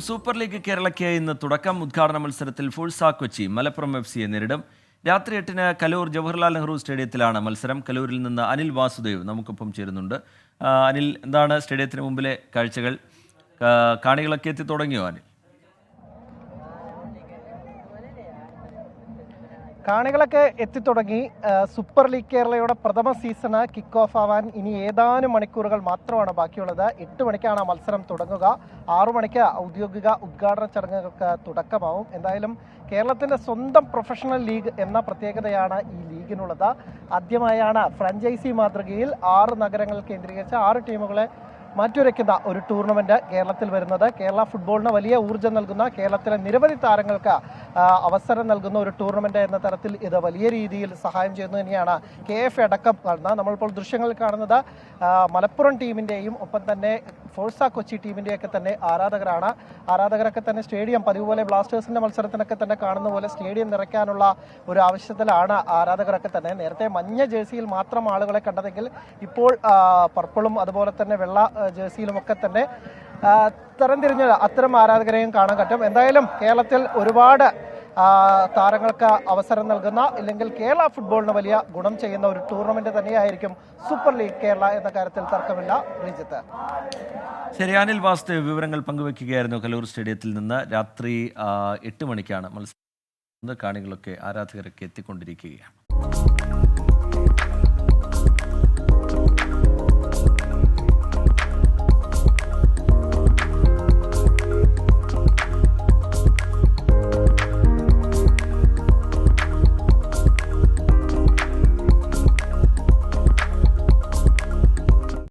Super league കേരളയ്ക്ക് ഇന്ന് തുടക്കം. ഉദ്ഘാടന മത്സരത്തിൽ ഫുൾസാ കൊച്ചി മലപ്പുറം FC-യെ നേരിടും. രാത്രി 8-ന് കലൂർ ജവഹർലാൽ നെഹ്റു സ്റ്റേഡിയത്തിലാണ് മത്സരം. കലൂരിൽ നിന്ന് അനിൽ വാസുദേവ് നമുക്കൊപ്പം ചേരുന്നുണ്ട്. അനിൽ, എന്താണ് സ്റ്റേഡിയത്തിന് മുമ്പിലെ കാഴ്ചകൾ? കാണികളൊക്കെ എത്തി തുടങ്ങിയോ അനിൽ? കാണികളൊക്കെ എത്തിത്തുടങ്ങി. സൂപ്പർ ലീഗ് കേരളയുടെ പ്രഥമ സീസണ് കിക്ക് ഓഫ് ആവാൻ ഇനി ഏതാനും മണിക്കൂറുകൾ മാത്രമാണ് ബാക്കിയുള്ളത്. 8 മണിക്കാണ് മത്സരം തുടങ്ങുക. 6 മണിക്ക് ഔദ്യോഗിക ഉദ്ഘാടന ചടങ്ങുകൾക്ക് തുടക്കമാവും. എന്തായാലും കേരളത്തിൻ്റെ സ്വന്തം പ്രൊഫഷണൽ ലീഗ് എന്ന പ്രത്യേകതയാണ് ഈ ലീഗിനുള്ളത്. ആദ്യമായാണ് ഫ്രാഞ്ചൈസി മാതൃകയിൽ 6 നഗരങ്ങൾ കേന്ദ്രീകരിച്ച് 6 ടീമുകളെ മാറ്റുരയ്ക്കുന്ന ഒരു ടൂർണമെന്റ് കേരളത്തിൽ വരുന്നത്. കേരള ഫുട്ബോളിന് വലിയ ഊർജ്ജം നൽകുന്ന, കേരളത്തിലെ നിരവധി താരങ്ങൾക്ക് അവസരം നൽകുന്ന ഒരു ടൂർണമെന്റ് എന്ന തരത്തിൽ ഇത് വലിയ രീതിയിൽ സഹായം ചെയ്യുന്നു തന്നെയാണ് KF അടക്കം കാണുന്നത്. നമ്മളിപ്പോൾ ദൃശ്യങ്ങളിൽ കാണുന്നത് മലപ്പുറം ടീമിൻ്റെയും ഒപ്പം തന്നെ ഫോഴ്സ കൊച്ചി ടീമിൻ്റെയൊക്കെ തന്നെ ആരാധകരൊക്കെ തന്നെ സ്റ്റേഡിയം പതിവ് പോലെ ബ്ലാസ്റ്റേഴ്സിന്റെ മത്സരത്തിനൊക്കെ തന്നെ കാണുന്ന പോലെ സ്റ്റേഡിയം നിറയ്ക്കാനുള്ള ഒരു ആവശ്യത്തിലാണ് ആരാധകരൊക്കെ തന്നെ. നേരത്തെ മഞ്ഞ ജേഴ്സിയിൽ മാത്രം ആളുകളെ കണ്ടതെങ്കിൽ ഇപ്പോൾ പർപ്പിളും അതുപോലെ തന്നെ വെള്ള ജേഴ്സിയിലുമൊക്കെ തന്നെ തരംതിരിഞ്ഞ അത്തരം ആരാധകരെയും കാണാൻ പറ്റും. എന്തായാലും കേരളത്തിൽ ഒരുപാട് താരങ്ങൾക്ക് അവസരം നൽകുന്ന, ഇല്ലെങ്കിൽ കേരള ഫുട്ബോളിന് വലിയ ഗുണം ചെയ്യുന്ന ഒരു ടൂർണമെന്റ് തന്നെയായിരിക്കും സൂപ്പർ ലീഗ് കേരള എന്ന കാര്യത്തിൽ തർക്കമില്ല. ശ്രീജിത്ത്. ശരി, അനിൽ വാസുദേവ് വിവരങ്ങൾ പങ്കുവയ്ക്കുകയായിരുന്നു കലൂർ സ്റ്റേഡിയത്തിൽ നിന്ന്. രാത്രി 8 മണിക്കാണ് മത്സരം. കാണികളൊക്കെ ആരാധകരൊക്കെ എത്തിക്കൊണ്ടിരിക്കുകയാണ്.